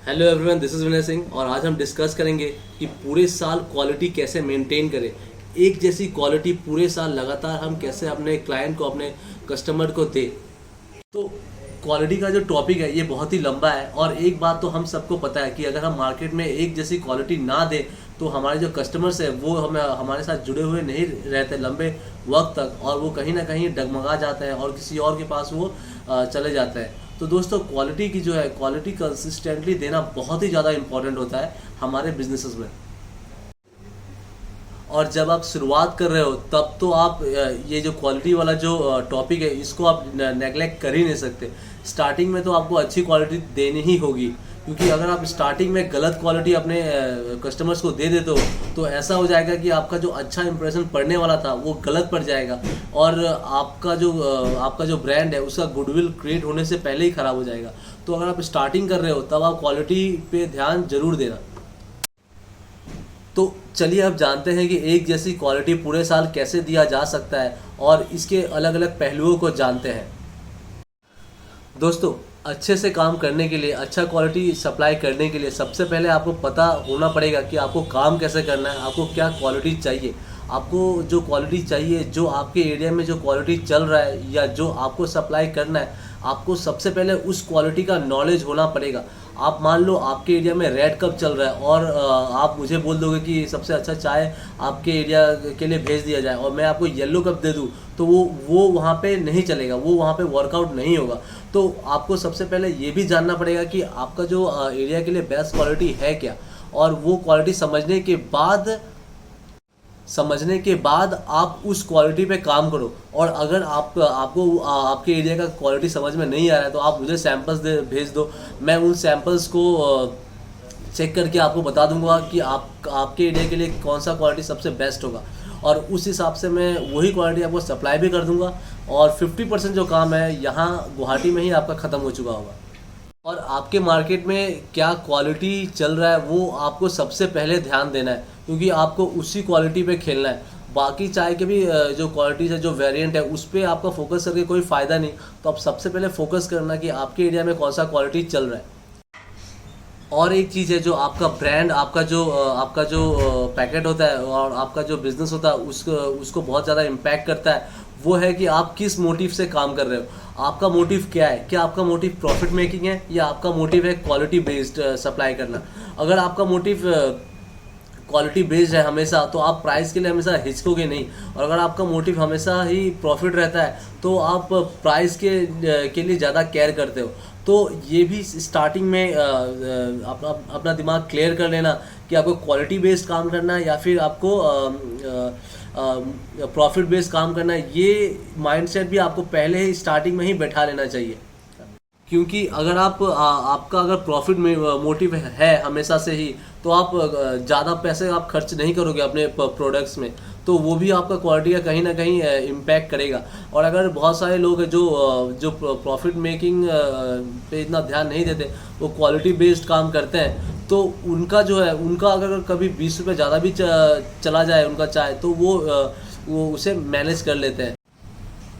Hello everyone, this is Vinay Singh और आज हम डिस्कस करेंगे कि पूरे साल क्वालिटी कैसे मेंटेन करें। एक जैसी क्वालिटी पूरे साल लगातार हम कैसे अपने क्लाइंट को, अपने कस्टमर को दें। तो क्वालिटी का जो टॉपिक है ये बहुत ही लंबा है और एक बात तो हम सबको पता है कि अगर हम मार्केट में एक जैसी क्वालिटी ना दें तो हमारे जो कस्टमर्स हैं वो हमारे साथ जुड़े हुए नहीं रहते लंबे वक्त तक, और वो कहीं ना कहीं डगमगा जाते हैं और किसी और के पास वो चले जाते हैं। तो दोस्तों, क्वालिटी की जो है क्वालिटी कंसिस्टेंटली देना बहुत ही ज़्यादा इंपॉर्टेंट होता है हमारे बिजनेसेस में। और जब आप शुरुआत कर रहे हो तब तो आप ये जो क्वालिटी वाला जो टॉपिक है इसको आप नेगलेक्ट कर ही नहीं सकते। स्टार्टिंग में तो आपको अच्छी क्वालिटी देनी ही होगी, क्योंकि अगर आप स्टार्टिंग में गलत क्वालिटी अपने कस्टमर्स को दे देते हो तो ऐसा हो जाएगा कि आपका जो अच्छा इंप्रेशन पड़ने वाला था वो गलत पड़ जाएगा और आपका जो ब्रांड है उसका गुडविल क्रिएट होने से पहले ही ख़राब हो जाएगा। तो अगर आप स्टार्टिंग कर रहे हो तब आप क्वालिटी पे ध्यान ज़रूर देना। तो चलिए अब जानते हैं कि एक जैसी क्वालिटी पूरे साल कैसे दिया जा सकता है और इसके अलग अलग पहलुओं को जानते हैं। दोस्तों, अच्छे से काम करने के लिए, अच्छा क्वालिटी सप्लाई करने के लिए सबसे पहले आपको पता होना पड़ेगा कि आपको काम कैसे करना है, आपको क्या क्वालिटी चाहिए। आपको जो क्वालिटी चाहिए, जो आपके एरिया में जो क्वालिटी चल रहा है या जो आपको सप्लाई करना है, आपको सबसे पहले उस क्वालिटी का नॉलेज होना पड़ेगा। आप मान लो आपके एरिया में रेड कप चल रहा है और आप मुझे बोल दोगे कि सबसे अच्छा चाय आपके एरिया के लिए भेज दिया जाए और मैं आपको येलो कप दे दूं तो वो वहाँ पे नहीं चलेगा, वो वहाँ पे वर्कआउट नहीं होगा। तो आपको सबसे पहले ये भी जानना पड़ेगा कि आपका जो एरिया के लिए बेस्ट क्वालिटी है क्या, और वो क्वालिटी समझने के बाद आप उस क्वालिटी पे काम करो। और अगर आपको आपके एरिया का क्वालिटी समझ में नहीं आ रहा है तो आप मुझे सैंपल्स भेज दो। मैं उन सैंपल्स को चेक करके आपको बता दूंगा कि आपके एरिया के लिए कौन सा क्वालिटी सबसे बेस्ट होगा, और उस हिसाब से मैं वही क्वालिटी आपको सप्लाई भी कर दूंगा। और 50% जो काम है यहाँ गुवाहाटी में ही आपका ख़त्म हो चुका होगा। और आपके मार्केट में क्या क्वालिटी चल रहा है वो आपको सबसे पहले ध्यान देना है, क्योंकि आपको उसी क्वालिटी पे खेलना है। बाकी चाय के भी जो क्वालिटीज़ है, जो वेरिएंट है, उस पर आपका फोकस करके कोई फ़ायदा नहीं। तो आप सबसे पहले फोकस करना कि आपके एरिया में कौन सा क्वालिटी चल रहा है। और एक चीज़ है, जो आपका ब्रांड, आपका जो पैकेट होता है और आपका जो बिज़नेस होता है उसको बहुत ज़्यादा इम्पैक्ट करता है। वो है कि आप किस मोटिव से काम कर रहे हो। आपका मोटिव क्या है? क्या आपका मोटिव प्रॉफिट मेकिंग है या आपका मोटिव है क्वालिटी बेस्ड सप्लाई करना? अगर आपका मोटिव क्वालिटी बेस्ड है हमेशा, तो आप प्राइस के लिए हमेशा हिचकोगे नहीं। और अगर आपका मोटिव हमेशा ही प्रॉफिट रहता है तो आप प्राइस के लिए ज़्यादा केयर करते हो। तो ये भी स्टार्टिंग में अपना दिमाग क्लियर कर लेना कि आपको क्वालिटी बेस्ड काम करना है या फिर आपको प्रॉफिट बेस्ड काम करना है। ये माइंडसेट भी आपको पहले ही स्टार्टिंग में ही बैठा लेना चाहिए, क्योंकि अगर आपका अगर प्रॉफिट में मोटिव है हमेशा से ही, तो आप ज़्यादा पैसे आप खर्च नहीं करोगे अपने प्रोडक्ट्स में, तो वो भी आपका क्वालिटी का कहीं ना कहीं इम्पैक्ट करेगा। और अगर बहुत सारे लोग जो प्रॉफिट मेकिंग पे इतना ध्यान नहीं देते, वो क्वालिटी बेस्ड काम करते हैं, तो उनका अगर कभी 20 रुपये ज़्यादा भी चला जाए उनका चाय, तो वो उसे मैनेज कर लेते हैं।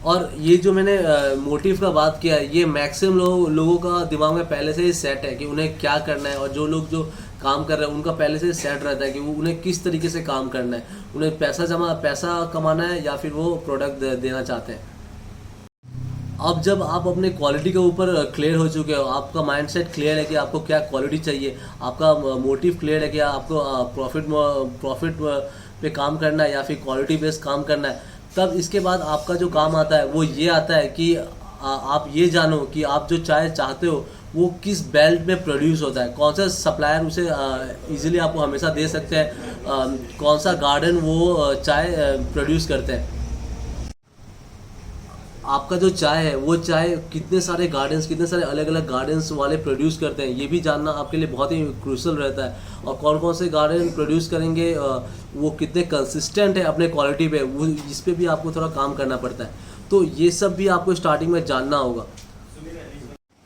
और ये जो मैंने मोटिव का बात किया है, ये मैक्सिमम लोगों का दिमाग में पहले से ही सेट है कि उन्हें क्या करना है। और जो लोग जो काम कर रहे हैं उनका पहले से सेट रहता है कि वो उन्हें किस तरीके से काम करना है, उन्हें पैसा कमाना है या फिर वो प्रोडक्ट देना चाहते हैं। अब जब आप अपने क्वालिटी के ऊपर क्लियर हो चुके हो, आपका माइंडसेट क्लियर है कि आपको क्या क्वालिटी चाहिए, आपका मोटिव क्लियर है कि आपको प्रॉफिट पे काम करना है या फिर क्वालिटी बेस्ड काम करना है, तब इसके बाद आपका जो काम आता है वो ये आता है कि आप ये जानो कि आप जो चाय चाहते हो वो किस बेल्ट में प्रोड्यूस होता है, कौन सा सप्लायर उसे इजीली आपको हमेशा दे सकते हैं, कौन सा गार्डन वो चाय प्रोड्यूस करते हैं। आपका जो चाय है वो चाय कितने सारे अलग अलग गार्डन्स वाले प्रोड्यूस करते हैं, ये भी जानना आपके लिए बहुत ही क्रूशल रहता है। और कौन कौन से गार्डन प्रोड्यूस करेंगे, वो कितने कंसिस्टेंट है अपने क्वालिटी पे, वो इस पे भी आपको थोड़ा काम करना पड़ता है। तो ये सब भी आपको स्टार्टिंग में जानना होगा।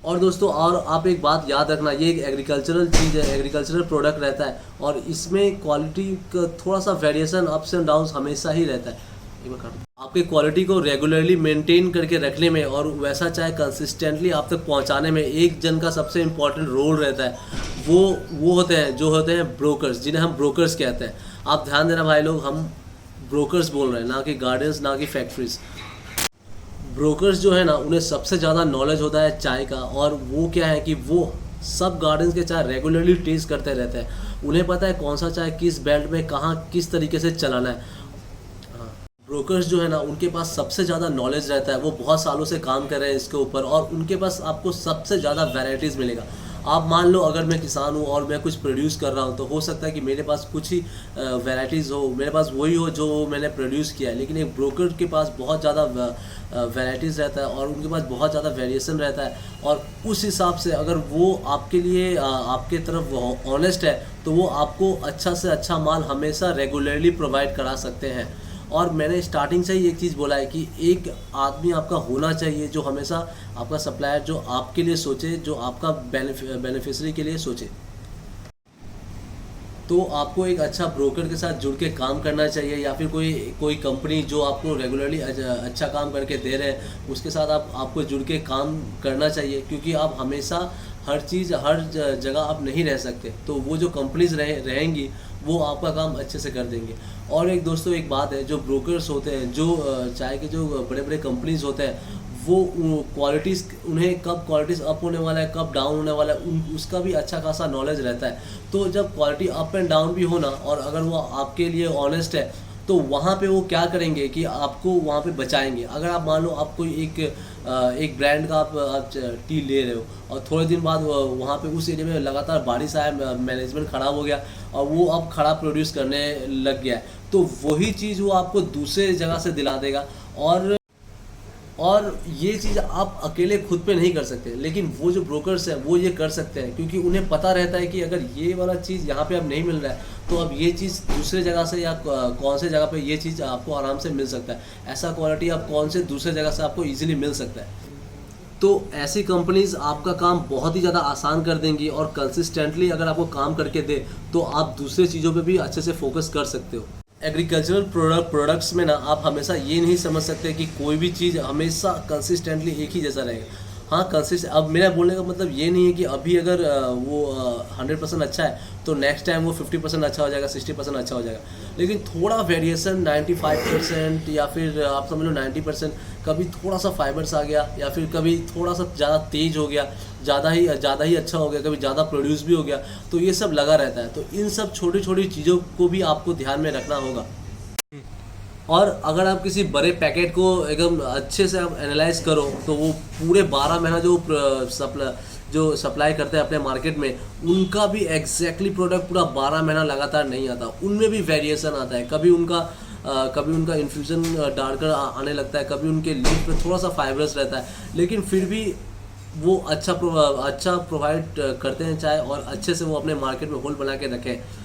और दोस्तों, और आप एक बात याद रखना, ये एक एग्रीकल्चरल चीज़ है, एग्रीकल्चरल प्रोडक्ट रहता है और इसमें क्वालिटी का थोड़ा सा वेरिएशन, अप्स एंड डाउन्स हमेशा ही रहता है। आपके क्वालिटी को रेगुलरली मेंटेन करके रखने में और वैसा चाहे कंसिस्टेंटली आप तक पहुंचाने में एक जन का सबसे इम्पोर्टेंट रोल रहता है, वो होते हैं जो होते हैं ब्रोकर्स, जिन्हें हम ब्रोकर्स कहते हैं। आप ध्यान देना भाई लोग, हम ब्रोकर्स बोल रहे हैं, ना कि गार्डन्स, ना कि फैक्ट्रीज। ब्रोकर्स जो है ना, उन्हें सबसे ज़्यादा नॉलेज होता है चाय का, और वो क्या है कि वो सब गार्डन्स के चाय रेगुलरली टेस्ट करते रहते हैं। उन्हें पता है कौन सा चाय किस बेल्ट में कहाँ किस तरीके से चलाना है। ब्रोकर्स जो है ना, उनके पास सबसे ज़्यादा नॉलेज रहता है, वो बहुत सालों से काम कर रहे हैं इसके ऊपर, और उनके पास आपको सबसे ज़्यादा वैरायटीज़ मिलेगा। आप मान लो अगर मैं किसान हूँ और मैं कुछ प्रोड्यूस कर रहा हूँ, तो हो सकता है कि मेरे पास कुछ ही वैरायटीज़ हो, मेरे पास वही हो जो मैंने प्रोड्यूस किया है। लेकिन एक ब्रोकर के पास बहुत ज़्यादा वैरायटीज़ रहता है, और उनके पास बहुत ज़्यादा वेरिएशन रहता है, और उस हिसाब से अगर वो आपके लिए आपके तरफ ऑनेस्ट है, तो वो आपको अच्छा से अच्छा माल हमेशा रेगुलरली प्रोवाइड करा सकते हैं। और मैंने स्टार्टिंग से ही एक चीज़ बोला है कि एक आदमी आपका होना चाहिए जो हमेशा आपका सप्लायर, जो आपके लिए सोचे, जो आपका बेनिफिशरी के लिए सोचे। तो आपको एक अच्छा ब्रोकर के साथ जुड़ के काम करना चाहिए, या फिर कोई कंपनी जो आपको रेगुलरली अच्छा काम करके दे रहे हैं, उसके साथ आपको जुड़ के काम करना चाहिए। क्योंकि आप हमेशा हर चीज़ हर जगह आप नहीं रह सकते, तो वो जो कंपनीज रहेंगी वो आपका काम अच्छे से कर देंगे। और एक दोस्तों एक बात है, जो ब्रोकर्स होते हैं, जो चाय के जो बड़े बड़े कंपनीज होते हैं, वो क्वालिटीज़, उन्हें कब क्वालिटीज़ अप होने वाला है, कब डाउन होने वाला है, उसका भी अच्छा खासा नॉलेज रहता है। तो जब क्वालिटी अप एंड डाउन भी होना, और अगर वो आपके लिए ऑनेस्ट है, तो वहाँ पे वो क्या करेंगे कि आपको वहाँ पे बचाएंगे। अगर आप मान लो आप कोई एक ब्रांड का आप टी ले रहे हो, और थोड़े दिन बाद वहाँ पे उस एरिया में लगातार बारिश आया, मैनेजमेंट ख़राब हो गया, और वो अब खराब प्रोड्यूस करने लग गया है, तो वही चीज़ वो आपको दूसरे जगह से दिला देगा। और ये चीज़ आप अकेले खुद पे नहीं कर सकते, लेकिन वो जो ब्रोकर्स हैं वो ये कर सकते हैं, क्योंकि उन्हें पता रहता है कि अगर ये वाला चीज़ यहाँ पे अब नहीं मिल रहा है, तो अब ये चीज़ दूसरे जगह से या कौन से जगह पे ये चीज़ आपको आराम से मिल सकता है, ऐसा क्वालिटी आप कौन से दूसरे जगह से आपको ईजिली मिल सकता है। तो ऐसी कंपनीज आपका काम बहुत ही ज़्यादा आसान कर देंगी, और कंसिस्टेंटली अगर आपको काम करके दे, तो आप दूसरे चीज़ों पे भी अच्छे से फोकस कर सकते हो। एग्रीकल्चरल प्रोडक्ट्स में ना आप हमेशा ये नहीं समझ सकते कि कोई भी चीज़ हमेशा कंसिस्टेंटली एक ही जैसा रहेगा। हाँ, अब मेरा बोलने का मतलब ये नहीं है कि अभी अगर वो 100% अच्छा है, तो नेक्स्ट टाइम वो 50% अच्छा हो जाएगा, 60% अच्छा हो जाएगा। लेकिन थोड़ा वेरिएशन 95% या फिर आप समझ लो 90%, कभी थोड़ा सा फाइबर्स आ गया, या फिर कभी थोड़ा सा ज़्यादा तेज हो गया, ज़्यादा ही अच्छा हो गया, कभी ज़्यादा प्रोड्यूस भी हो गया, तो ये सब लगा रहता है। तो इन सब छोटी छोटी चीज़ों को भी आपको ध्यान में रखना होगा। और अगर आप किसी बड़े पैकेट को एकदम अच्छे से आप एनालाइज करो, तो वो पूरे 12 महीना जो सप्लाई करते हैं अपने मार्केट में, उनका भी एग्जैक्टली प्रोडक्ट पूरा 12 महीना लगातार नहीं आता, उनमें भी वेरिएशन आता है। कभी उनका इन्फ्यूज़न डार्कर आने लगता है, कभी उनके लीफ में थोड़ा सा फाइबरस रहता है, लेकिन फिर भी वो अच्छा प्रोवाइड करते हैं चाय, और अच्छे से वो अपने मार्केट में होल्ड बना के रखें।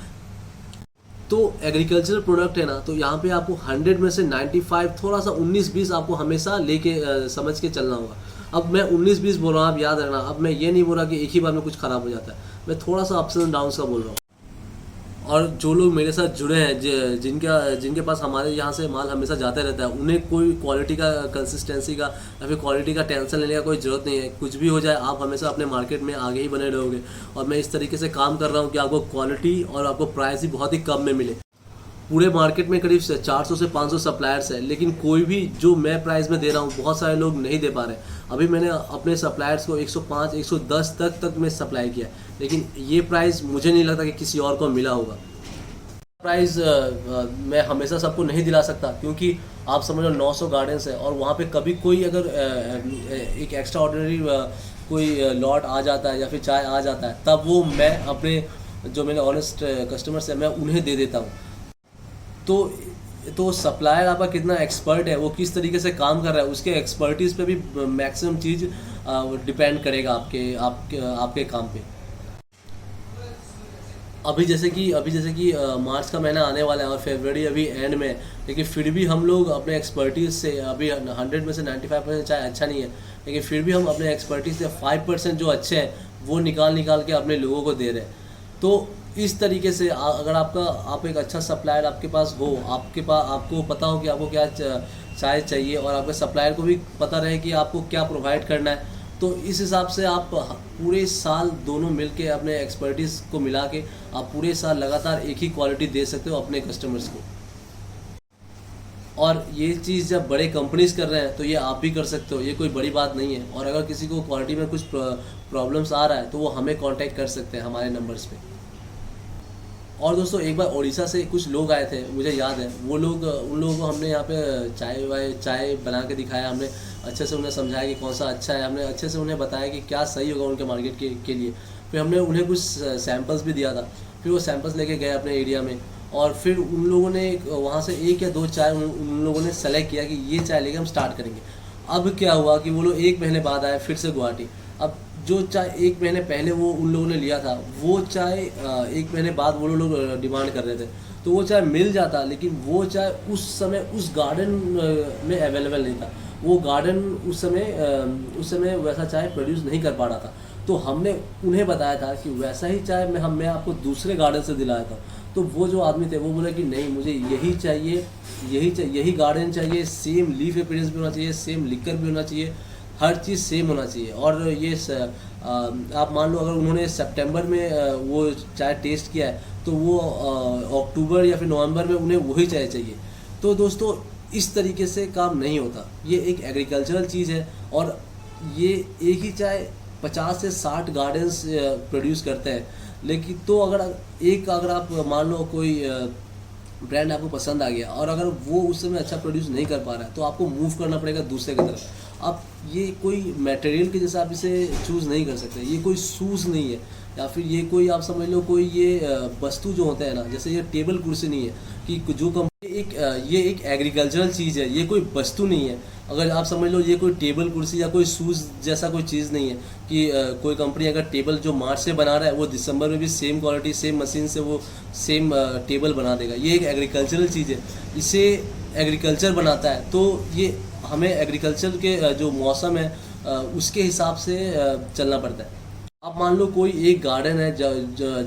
तो एग्रीकल्चरल प्रोडक्ट है ना, तो यहाँ पे आपको 100 में से 95, थोड़ा सा 19-20 आपको हमेशा लेके समझ के चलना होगा। अब मैं 19-20 बोल रहा हूँ, आप याद रखना। अब मैं ये नहीं बोल रहा कि एक ही बार में कुछ ख़राब हो जाता है, मैं थोड़ा सा अप्स एंड डाउन्स का बोल रहा हूँ। और जो लोग मेरे साथ जुड़े हैं, जिनके पास हमारे यहाँ से माल हमेशा जाते रहता है, उन्हें कोई क्वालिटी का, कंसिस्टेंसी का या फिर क्वालिटी का टेंशन लेने का कोई ज़रूरत नहीं है। कुछ भी हो जाए, आप हमेशा अपने मार्केट में आगे ही बने रहोगे। और मैं इस तरीके से काम कर रहा हूँ कि आपको क्वालिटी और आपको प्राइस ही बहुत ही कम में मिले। पूरे मार्केट में करीब 400 से 500 सप्लायर्स हैं, लेकिन कोई भी जो मैं प्राइस में दे रहा हूँ, बहुत सारे लोग नहीं दे पा रहे। अभी मैंने अपने सप्लायर्स को 105, 110 तक मैं सप्लाई किया, लेकिन ये प्राइस मुझे नहीं लगता कि किसी और को मिला होगा। प्राइस मैं हमेशा सबको नहीं दिला सकता, क्योंकि आप समझ लो 900 गार्डन्स है, और वहाँ पे कभी कोई अगर एक एक्स्ट्रा ऑर्डिनरी कोई लॉट आ जाता है या फिर चाय आ जाता है, तब वो मैं अपने जो मेरे ऑनेस्ट कस्टमर्स हैं, मैं उन्हें दे देता हूँ। तो सप्लायर आपका कितना एक्सपर्ट है, वो किस तरीके से काम कर रहा है, उसके एक्सपर्टीज़ पे भी मैक्सिमम चीज़ डिपेंड करेगा आपके काम पे। अभी जैसे कि मार्च का महीना आने वाला है और फरवरी अभी एंड में, लेकिन फिर भी हम लोग अपने एक्सपर्टीज़ से, अभी 100 में से 95% चाहे अच्छा नहीं है, लेकिन फिर भी हम अपने एक्सपर्टीज़ से 5% जो अच्छे हैं वो निकाल के अपने लोगों को दे रहे हैं। तो इस तरीके से अगर आप एक अच्छा सप्लायर आपके पास हो, आपको पता हो कि आपको क्या चाय चाहिए, और आपके सप्लायर को भी पता रहे कि आपको क्या प्रोवाइड करना है, तो इस हिसाब से आप पूरे साल दोनों मिलके अपने एक्सपर्टीज़ को मिला के आप पूरे साल लगातार एक ही क्वालिटी दे सकते हो अपने कस्टमर्स को। और ये चीज़ जब बड़े कंपनीज कर रहे हैं तो ये आप भी कर सकते हो, ये कोई बड़ी बात नहीं है। और अगर किसी को क्वालिटी में कुछ प्रॉब्लम्स आ रहा है तो वो हमें कांटेक्ट कर सकते हैं हमारे नंबर्स पे। और दोस्तों एक बार उड़ीसा से कुछ लोग आए थे, मुझे याद है, वो लोग उन लोगों को हमने यहाँ पे चाय बना के दिखाया, हमने अच्छे से उन्हें समझाया कि कौन सा अच्छा है, हमने अच्छे से उन्हें बताया कि क्या सही होगा उनके मार्केट के लिए। फिर हमने उन्हें कुछ सैम्पल्स भी दिया था, फिर वो सैम्पल्स लेके गए अपने एरिया में, और फिर उन लोगों ने वहाँ से 1 या 2 चाय उन लोगों ने सेलेक्ट किया कि ये चाय लेके हम स्टार्ट करेंगे। अब क्या हुआ कि वो लोग 1 महीने बाद आए फिर से गुवाहाटी। अब जो चाय 1 महीने पहले वो उन लोगों ने लिया था, वो चाय 1 महीने बाद वो लोग डिमांड कर रहे थे, तो वो चाय मिल जाता, लेकिन वो चाय उस समय उस गार्डन में अवेलेबल नहीं था। वो गार्डन उस समय वैसा चाय प्रोड्यूस नहीं कर पा रहा था। तो हमने उन्हें बताया था कि वैसा ही चाय मैं आपको दूसरे गार्डन से दिलाया था। तो वो जो आदमी थे वो बोले कि नहीं, मुझे यही चाहिए, यही गार्डन चाहिए, सेम लीफ अपीयरेंस भी होना चाहिए, सेम लिकर भी होना चाहिए, हर चीज़ सेम होना चाहिए। और ये आप मान लो अगर उन्होंने सितंबर में वो चाय टेस्ट किया है तो वो अक्टूबर या फिर नवंबर में उन्हें वही चाय चाहिए। तो दोस्तों इस तरीके से काम नहीं होता, ये एक एग्रीकल्चरल चीज़ है। और ये एक ही चाय 50 से 60 गार्डन्स प्रोड्यूस करते हैं। लेकिन तो अगर आप मान लो कोई ब्रांड आपको पसंद आ गया और अगर वो उस समय अच्छा प्रोड्यूस नहीं कर पा रहा है तो आपको मूव करना पड़ेगा दूसरे की तरफ। आप ये कोई मटेरियल के जैसे आप इसे चूज़ नहीं कर सकते, ये कोई शूज़ नहीं है, या फिर ये कोई आप समझ लो कोई ये वस्तु जो होता है ना, जैसे ये टेबल कुर्सी नहीं है कि जो कंपनी ये एक एग्रीकल्चरल चीज़ है, ये कोई वस्तु नहीं है। अगर आप समझ लो ये कोई टेबल कुर्सी या कोई शूज़ जैसा कोई चीज़ नहीं है कि कोई कंपनी अगर टेबल जो मार्च से बना रहा है वो दिसंबर में भी सेम क्वालिटी सेम मशीन से वो सेम टेबल बना देगा। ये एक एग्रीकल्चरल चीज़ है, इसे एग्रीकल्चर बनाता है। तो ये हमें एग्रीकल्चर के जो मौसम है उसके हिसाब से चलना पड़ता है। आप मान लो कोई एक गार्डन है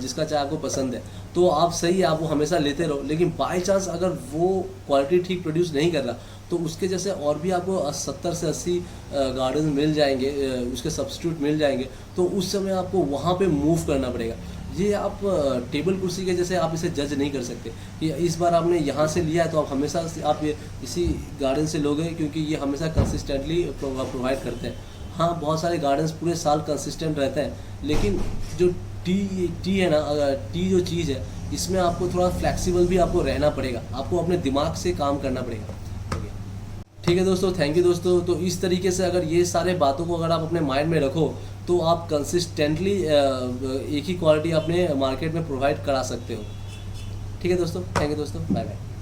जिसका चाय आपको पसंद है, तो आप सही है, आप वो हमेशा लेते रहो। लेकिन बाय चांस अगर वो क्वालिटी ठीक प्रोड्यूस नहीं कर रहा तो उसके जैसे और भी आपको 70 से 80 गार्डन मिल जाएंगे, उसके सब्स्टिट्यूट मिल जाएंगे। तो उस समय आपको वहाँ पे मूव करना पड़ेगा। ये आप टेबल कुर्सी के जैसे आप इसे जज नहीं कर सकते कि इस बार आपने यहाँ से लिया है तो आप हमेशा आप इसी गार्डन से लोगे, क्योंकि ये हमेशा कंसिस्टेंटली प्रोवाइड करते हैं। हाँ, बहुत सारे गार्डन्स पूरे साल कंसिस्टेंट रहते हैं, लेकिन जो टी है ना, टी जो चीज़ है इसमें आपको थोड़ा फ्लेक्सिबल भी आपको रहना पड़ेगा, आपको अपने दिमाग से काम करना पड़ेगा। ठीक है दोस्तों, थैंक यू दोस्तों। तो इस तरीके से अगर ये सारे बातों को अगर आप अपने माइंड में रखो तो आप कंसिस्टेंटली एक ही क्वालिटी अपने मार्केट में प्रोवाइड करा सकते हो। ठीक है दोस्तों, थैंक यू दोस्तों, बाय बाय।